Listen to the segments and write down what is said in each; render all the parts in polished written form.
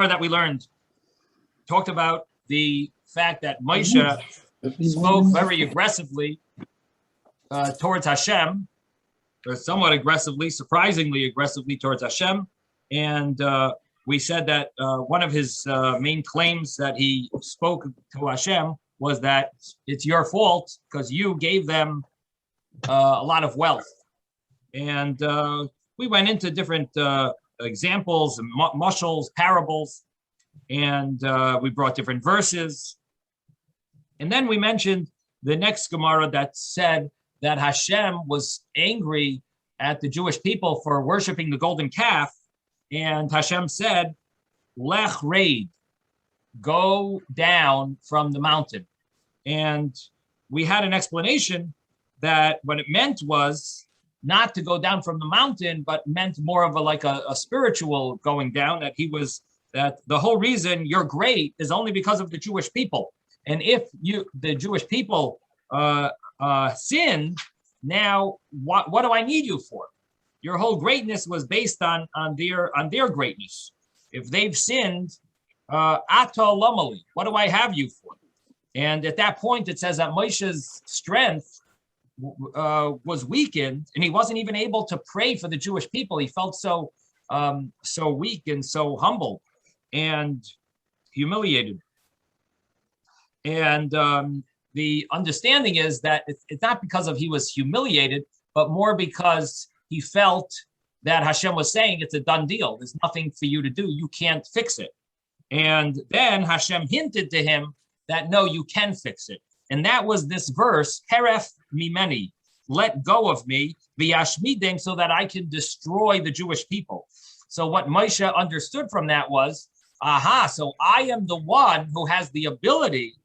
that we learned talked about the fact that Moshe spoke very aggressively towards Hashem, or somewhat aggressively, surprisingly aggressively towards Hashem. And we said that one of his main claims that he spoke to Hashem was that it's your fault because you gave them a lot of wealth. And we went into different examples and mushals, parables, and we brought different verses. And then we mentioned the next Gemara that said that Hashem was angry at the Jewish people for worshiping the golden calf. And Hashem said, Lech Raid, go down from the mountain. And we had an explanation that what it meant was not to go down from the mountain, but meant more of a spiritual going down, that the whole reason you're great is only because of the Jewish people. And if the Jewish people sin, now what do I need you for? Your whole greatness was based on their greatness. If they've sinned, Ata Lamali, what do I have you for? And at that point, it says that Moshe's strength was weakened, and he wasn't even able to pray for the Jewish people. He felt so weak and so humble and humiliated. And the understanding is that it's not because he was humiliated, but more because he felt that Hashem was saying it's a done deal. There's nothing for you to do. You can't fix it. And then Hashem hinted to him that, no, you can fix it. And that was this verse, Heref Mimeni, let go of me, v'yashmidim, so that I can destroy the Jewish people. So what Moshe understood from that was, so I am the one who has the ability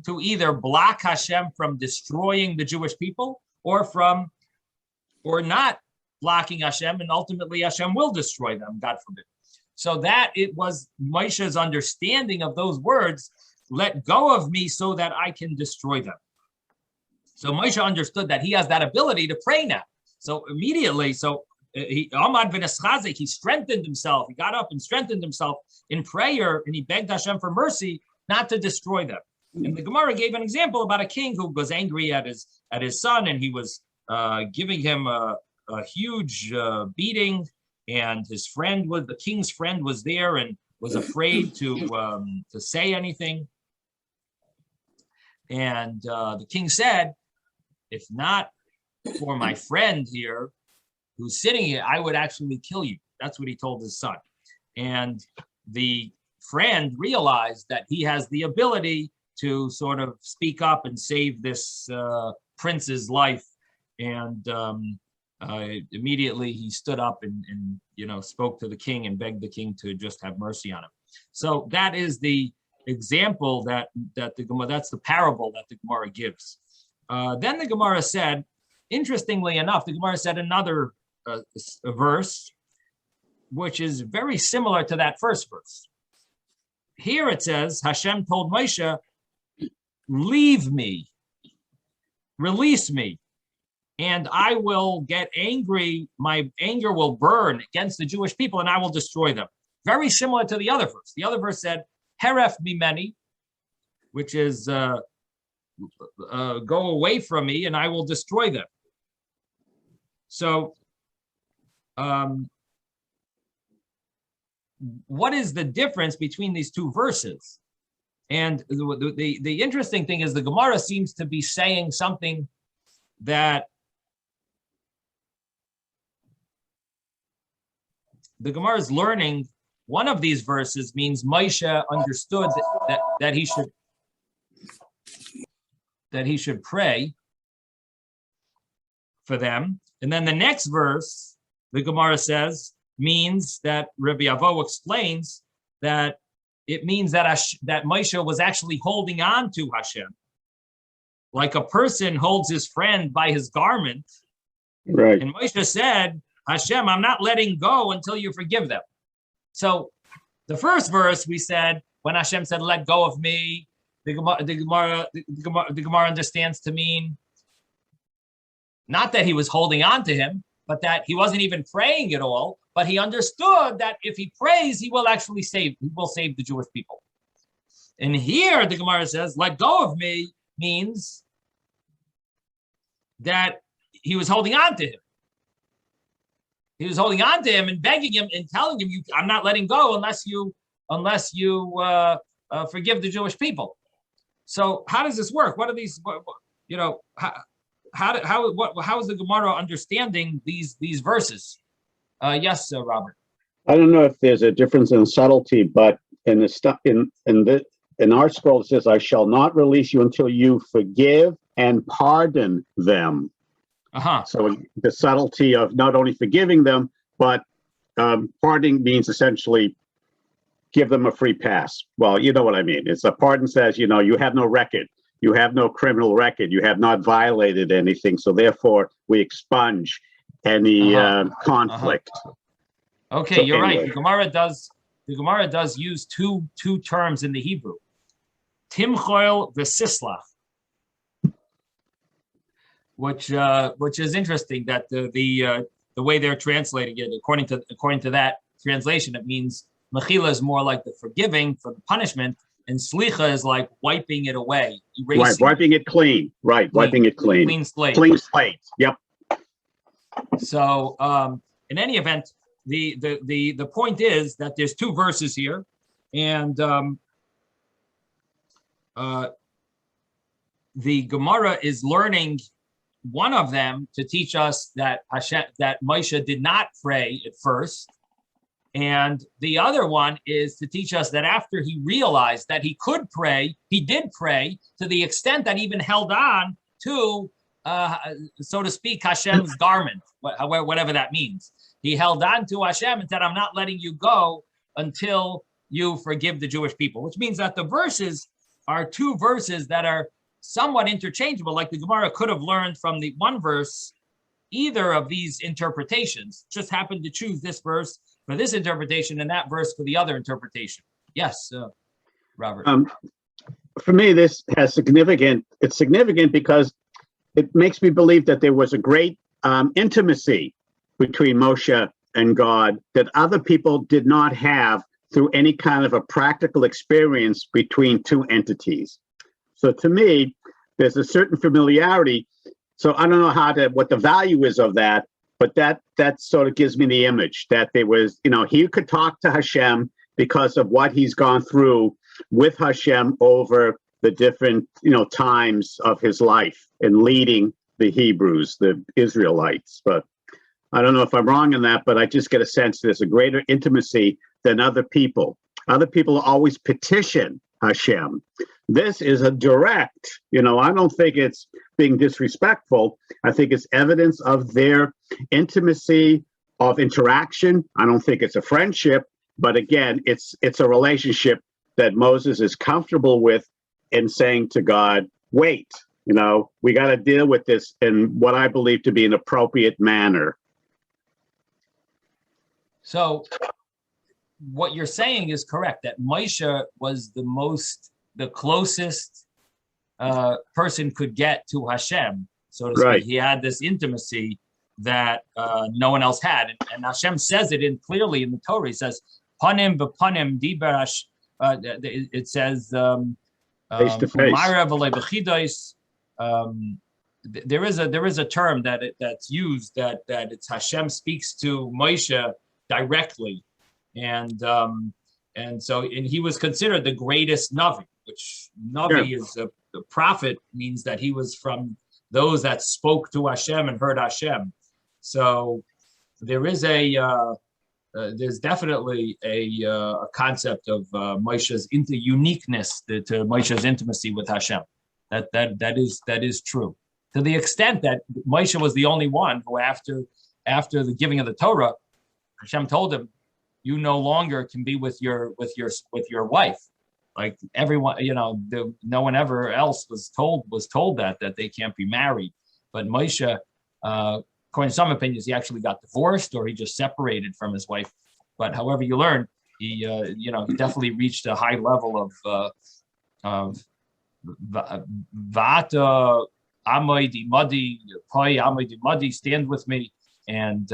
to either block Hashem from destroying the Jewish people or not blocking Hashem, and ultimately Hashem will destroy them, God forbid. So that it was Moshe's understanding of those words, let go of me so that I can destroy them. So Moshe understood that he has that ability to pray now. So immediately, he strengthened himself. He got up and strengthened himself in prayer, and he begged Hashem for mercy not to destroy them. And the Gemara gave an example about a king who was angry at his son, and he was giving him a huge beating, and the king's friend was there and was afraid to say anything. And the king said, if not for my friend here who's sitting here, I would actually kill you. That's what he told his son. And the friend realized that he has the ability to sort of speak up and save this prince's life. And immediately he stood up and spoke to the king and begged the king to just have mercy on him. So that is the example that's the parable that the Gemara gives. Then the Gemara said, interestingly enough, the Gemara said another verse, which is very similar to that first verse. Here it says, Hashem told Moshe, leave me, release me, and I will get angry. My anger will burn against the Jewish people, and I will destroy them. Very similar to the other verse. The other verse said, Heref mimeni, which is go away from me, and I will destroy them. So, what is the difference between these two verses? And the interesting thing is the Gemara seems to be saying something that the Gemara is learning. One of these verses means Moshe understood that he should pray for them. And then the next verse, the Gemara says, means that Rabbi Avo explains that it means that Moshe was actually holding on to Hashem, like a person holds his friend by his garment. Right. And Moshe said, Hashem, I'm not letting go until you forgive them. So the first verse we said, when Hashem said, let go of me, the Gemara understands to mean not that he was holding on to him, but that he wasn't even praying at all. but he understood that if he prays, he will actually save the Jewish people. And here the Gemara says, let go of me means that he was holding on to him. He was holding on to him and begging him and telling him, I'm not letting go unless you forgive the Jewish people. So how does this work? What are these, how is the Gemara understanding these verses? Yes, Robert. I don't know if there's a difference in subtlety, but in our scroll it says, "I shall not release you until you forgive and pardon them." So the subtlety of not only forgiving them, but pardoning means essentially give them a free pass. Well, you know what I mean. It's a pardon says, you have no record. You have no criminal record. You have not violated anything. So therefore, we expunge any conflict. Okay, so you're anyway. right. The Gemara does use two terms in the Hebrew. Timchoil v'sislach, which is interesting that the way they're translating it, according to that translation, it means mechila is more like the forgiving for the punishment, and slicha is like wiping it away, erasing. Right, wiping it clean. Right, wiping it clean. Clean slate. Clean slate. Yep. So, in any event, the point is that there's two verses here, and the Gemara is learning one of them to teach us that Moshe did not pray at first, and the other one is to teach us that after he realized that he could pray, he did pray to the extent that he even held on to, so to speak, Hashem's garment, whatever that means. He held on to Hashem and said, I'm not letting you go until you forgive the Jewish people, which means that the verses are two verses that are somewhat interchangeable. Like the Gemara could have learned from the one verse either of these interpretations, just happened to choose this verse for this interpretation and that verse for the other interpretation. Yes, Robert. For me, this has it's significant because it makes me believe that there was a great intimacy between Moshe and God that other people did not have through any kind of a practical experience between two entities. So to me, there's a certain familiarity. So I don't know what the value is of that, but that sort of gives me the image that there was, he could talk to Hashem because of what he's gone through with Hashem over the different, times of his life and leading the Hebrews, the Israelites. But I don't know if I'm wrong in that, but I just get a sense there's a greater intimacy than other people. Other people always petition Hashem. This is a direct, I don't think it's being disrespectful. I think it's evidence of their intimacy of interaction. I don't think it's a friendship, but again, it's a relationship that Moses is comfortable with in saying to God, wait, we got to deal with this in what I believe to be an appropriate manner. So what you're saying is correct, that Moshe was the closest person could get to Hashem, so to speak. Right. He had this intimacy that no one else had. And Hashem says it clearly in the Torah. He says, Panim b'panim diber it says, face to face. There is a term that's used that it's Hashem speaks to Moshe directly, and he was considered the greatest Navi, which Navi is a prophet, means that he was from those that spoke to Hashem and heard Hashem. So there is there's definitely a concept of Moshe's uniqueness to Moshe's intimacy with Hashem. That is true, to the extent that Moshe was the only one who, after the giving of the Torah, Hashem told him, "You no longer can be with your wife." Like everyone, no one ever else was told that they can't be married. But Moshe, according to some opinions, he actually got divorced or he just separated from his wife. But however you learn, he definitely reached a high level of Vata Amoidi Madi, Poi Amoidi Madi, stand with me, and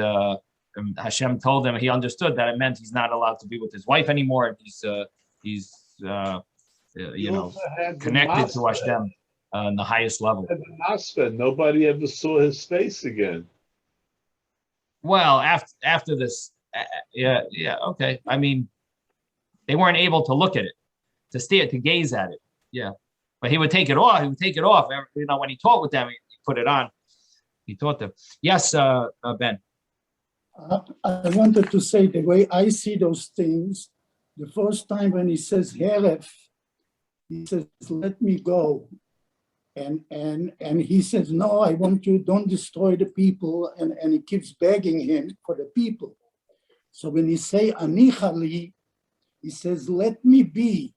Hashem told him, he understood that it meant he's not allowed to be with his wife anymore, and he's connected to Hashem on the highest level. And the Masfed, nobody ever saw his face again. Well, after this, okay. I mean, they weren't able to look at it, to gaze at it. Yeah, but he would take it off. He would take it off. When he taught with them, he put it on. He taught them. Yes, Ben. I wanted to say the way I see those things. The first time when he says Heref, he says, "Let me go," and he says, "No, I want you. Don't destroy the people." And he keeps begging him for the people. So when he say Anichali, he says, "Let me be.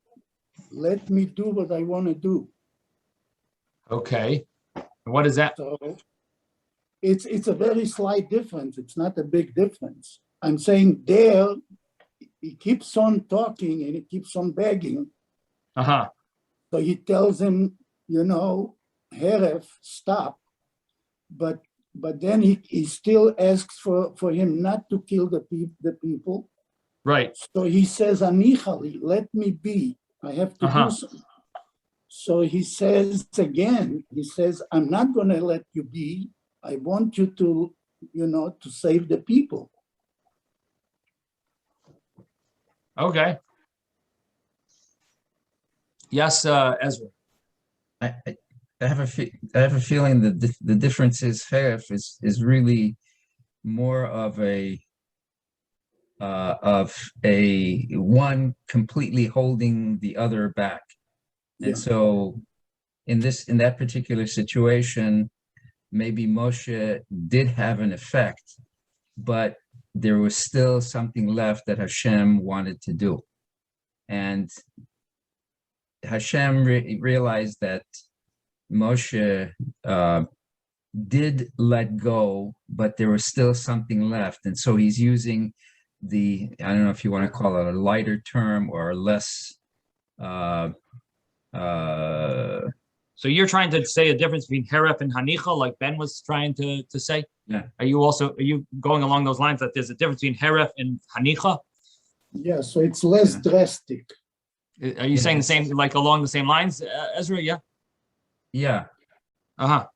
Let me do what I want to do." Okay. What is that? So it's a very slight difference. It's not a big difference. I'm saying there, he keeps on talking and he keeps on begging. Uh-huh. So he tells him, Heref, stop. But then he still asks for him not to kill the people. Right. So he says, Anichali, let me be. I have to do something. So he says again, I'm not going to let you be. I want you to, to save the people. Okay. Yes, Ezra. I have a feeling that the difference is Heref is really more of a one completely holding the other back. And so in that particular situation, maybe Moshe did have an effect, but there was still something left that Hashem wanted to do. And Hashem realized that Moshe did let go, but there was still something left. And so he's using I don't know if you want to call it a lighter term or less. So you're trying to say a difference between Heref and Hanicha, like Ben was trying to say? Yeah. Are you going along those lines that there's a difference between Heref and Hanicha? Yeah, so it's less drastic. Are you saying the same, like along the same lines, Ezra? Yeah. Yeah. Uh-huh.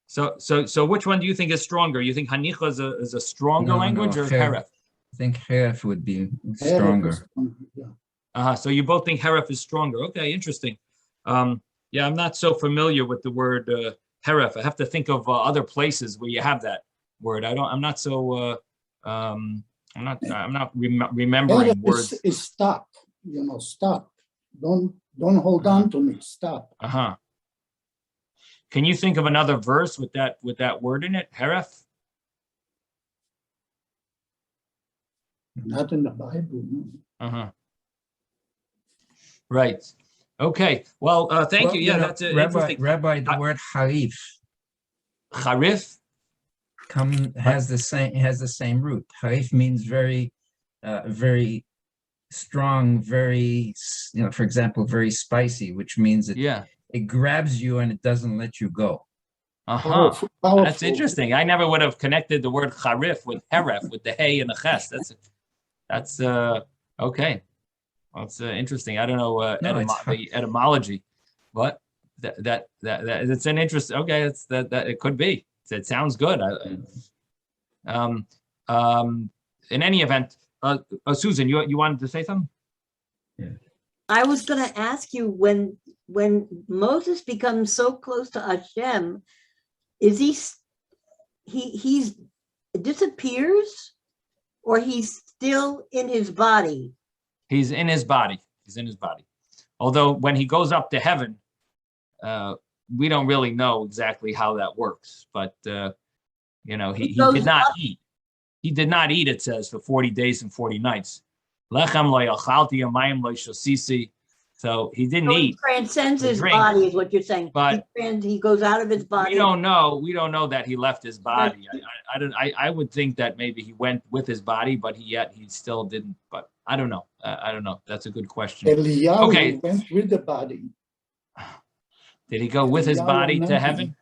So which one do you think is stronger? You think Hanicha is a stronger language or Heref? I think Heref would be stronger. Yeah. So you both think Heref is stronger. Okay, interesting. Yeah, I'm not so familiar with the word Heref. I have to think of other places where you have that word. I'm not so. I'm not remembering Heref words. is stop. Stop. Don't hold on to me. Stop. Can you think of another verse with that word in it? Heref. Not in the Bible. No. Right. Okay. Well, thank you. Yeah, that's interesting. Rabbi, the word harif. Harif has the same root. Harif means very, very strong, very, for example, very spicy, which means it grabs you and it doesn't let you go. Powerful. That's interesting. I never would have connected the word harif with heref, with the hay and the ches. That's okay. Well, it's interesting. I don't know the etymology, but that it's an interest. Okay, it's that it could be. It sounds good. In any event, Susan, you wanted to say something? Yeah. I was going to ask you when Moses becomes so close to Hashem, is he's disappears, or he's still in his body? He's in his body. Although when he goes up to heaven, we don't really know exactly how that works. But he did not eat. He did not eat, it says, for 40 days and 40 nights. Lechem lo yachalti yamayim lo shosisi. So he didn't eat. He transcends his body, is what you're saying. But he goes out of his body. We don't know that he left his body. I would think that maybe he went with his body, but he still didn't. But I don't know. I don't know. That's a good question. Eliyahu went with the body. Did he go with his body to heaven?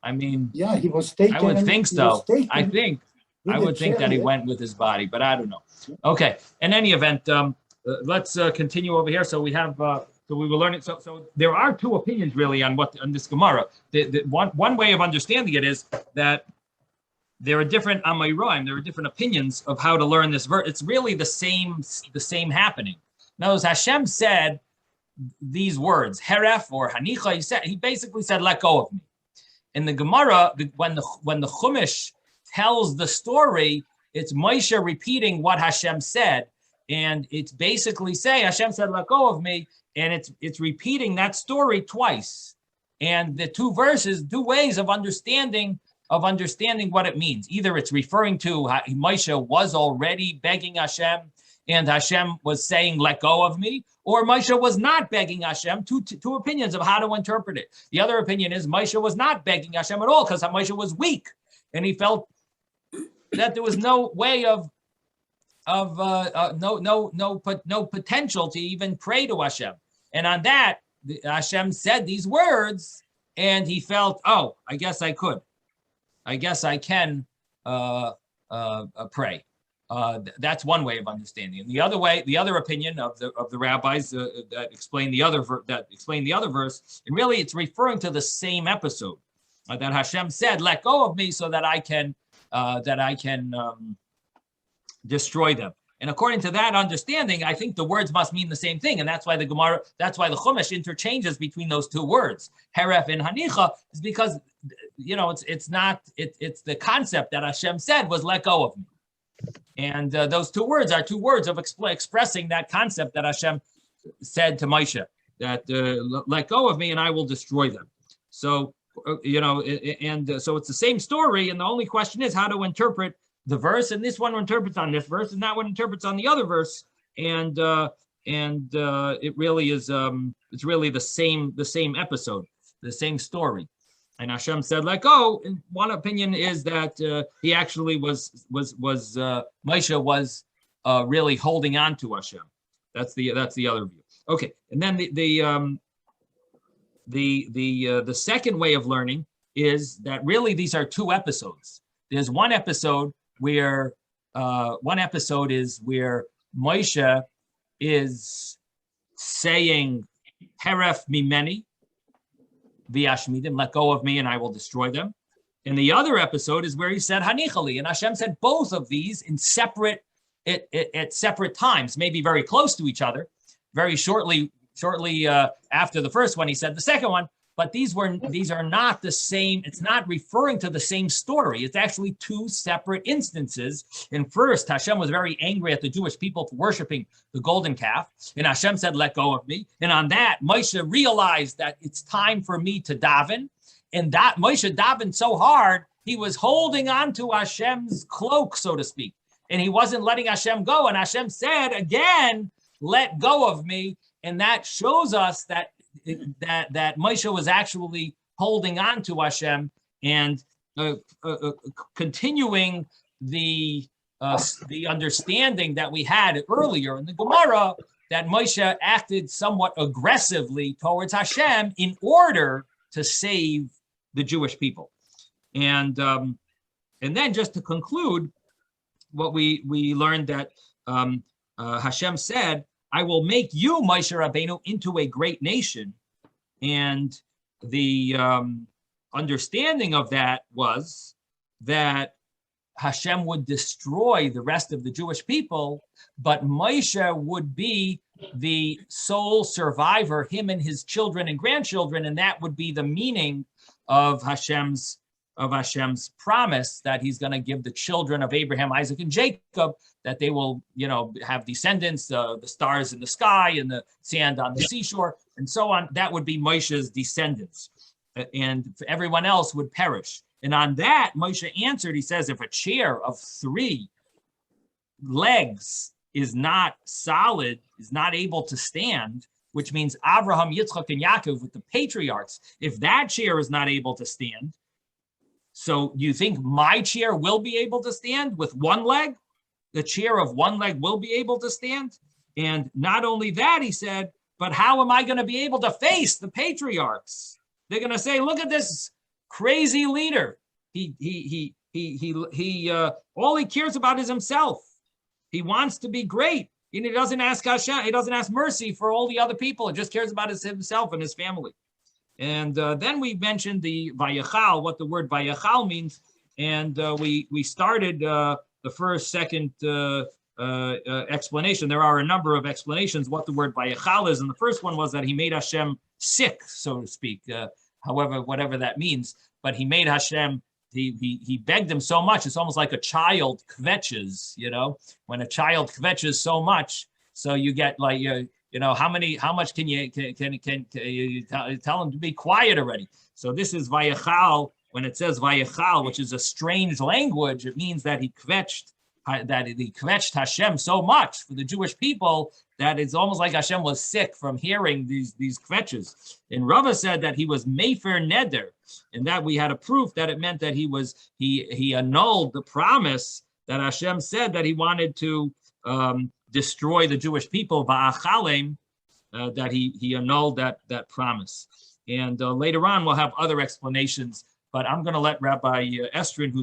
I mean, yeah, he was taken. I would think so. I think I would think that he went with his body, but I don't know. Okay. In any event, let's continue over here. So we have, so we were learning. So there are two opinions really on this Gemara. The one way of understanding it is that there are different Amayroim, there are different opinions of how to learn this verse. It's really the same happening. Now, as Hashem said these words, Heref or Hanicha, he basically said, let go of me. In the Gemara, when the Chumash tells the story, it's Moshe repeating what Hashem said. And it's basically saying, Hashem said, let go of me. And it's repeating that story twice. And the two ways of understanding what it means. Either it's referring to Moshe was already begging Hashem, and Hashem was saying, let go of me, or Moshe was not begging Hashem. Two opinions of how to interpret it. The other opinion is Moshe was not begging Hashem at all because Moshe was weak, and he felt that there was no way no potential to even pray to Hashem. And on that, Hashem said these words, and he felt, oh, I guess I could. I guess I can pray. That's one way of understanding. And the other opinion of the rabbis that explain the other verse, and really it's referring to the same episode that Hashem said, "Let go of me, so that I can destroy them." And according to that understanding, I think the words must mean the same thing, and that's why the Chumash interchanges between those two words, Heref and Hanicha, is because it's the concept that Hashem said was let go of me, and those two words are two words of expressing that concept that Hashem said to Moshe, that let go of me and I will destroy them. So so it's the same story, and the only question is how to interpret the verse, and this one interprets on this verse, and that one interprets on the other verse, and it really is it's really the same episode, the same story. And Hashem said, "Let go." And one opinion is that he actually Moshe was really holding on to Hashem. That's the other view. Okay, and then the second way of learning is that really these are two episodes. There's one episode where Moshe is saying, "Heref mimeni v'yashmidim," let go of me and I will destroy them. And the other episode is where he said, "Hanichali," and Hashem said both of these in at separate times, maybe very close to each other. Very shortly after the first one, he said the second one. But these are not the same. It's not referring to the same story. It's actually two separate instances. And first, Hashem was very angry at the Jewish people for worshiping the golden calf. And Hashem said, let go of me. And on that, Moshe realized that it's time for me to daven. And that Moshe davened so hard, he was holding on to Hashem's cloak, so to speak. And he wasn't letting Hashem go. And Hashem said, again, let go of me. And that shows us that Moshe was actually holding on to Hashem and continuing the understanding that we had earlier in the Gemara, that Moshe acted somewhat aggressively towards Hashem in order to save the Jewish people. And then just to conclude, what we learned that Hashem said, I will make you, Moshe Rabbeinu, into a great nation. And the understanding of that was that Hashem would destroy the rest of the Jewish people, but Moshe would be the sole survivor, him and his children and grandchildren, and that would be the meaning of Hashem's promise that he's going to give the children of Abraham, Isaac, and Jacob, that they will, have descendants, the stars in the sky and the sand on the seashore, and so on. That would be Moshe's descendants, and everyone else would perish. And on that, Moshe answered, he says, if a chair of 3 legs is not solid, is not able to stand, which means Abraham, Yitzchak, and Yaakov with the patriarchs, if that chair is not able to stand, so you think my chair will be able to stand with 1 leg? The chair of 1 leg will be able to stand? And not only that, he said, but how am I going to be able to face the patriarchs? They're going to say, look at this crazy leader. He all he cares about is himself. He wants to be great. And he doesn't ask Hashem, he doesn't ask mercy for all the other people. He just cares about himself and his family. And then we mentioned the Vayachal, what the word Vayachal means. And we started the first, second explanation. There are a number of explanations what the word Vayachal is. And the first one was that he made Hashem sick, so to speak, however, whatever that means. But he made Hashem, he begged him so much. It's almost like a child kvetches, when a child kvetches so much. So you get like, how much can you tell him to be quiet already? So this is Vayachal. When it says Vayachal, which is a strange language, it means that he kvetched Hashem so much for the Jewish people that it's almost like Hashem was sick from hearing these kvetches. And Rava said that he was Mefer Neder, and that we had a proof that it meant that he annulled the promise that Hashem said that he wanted to destroy the Jewish people, Va'achalem, that he annulled that promise. And later on, we'll have other explanations, but I'm going to let Rabbi Estrin, who's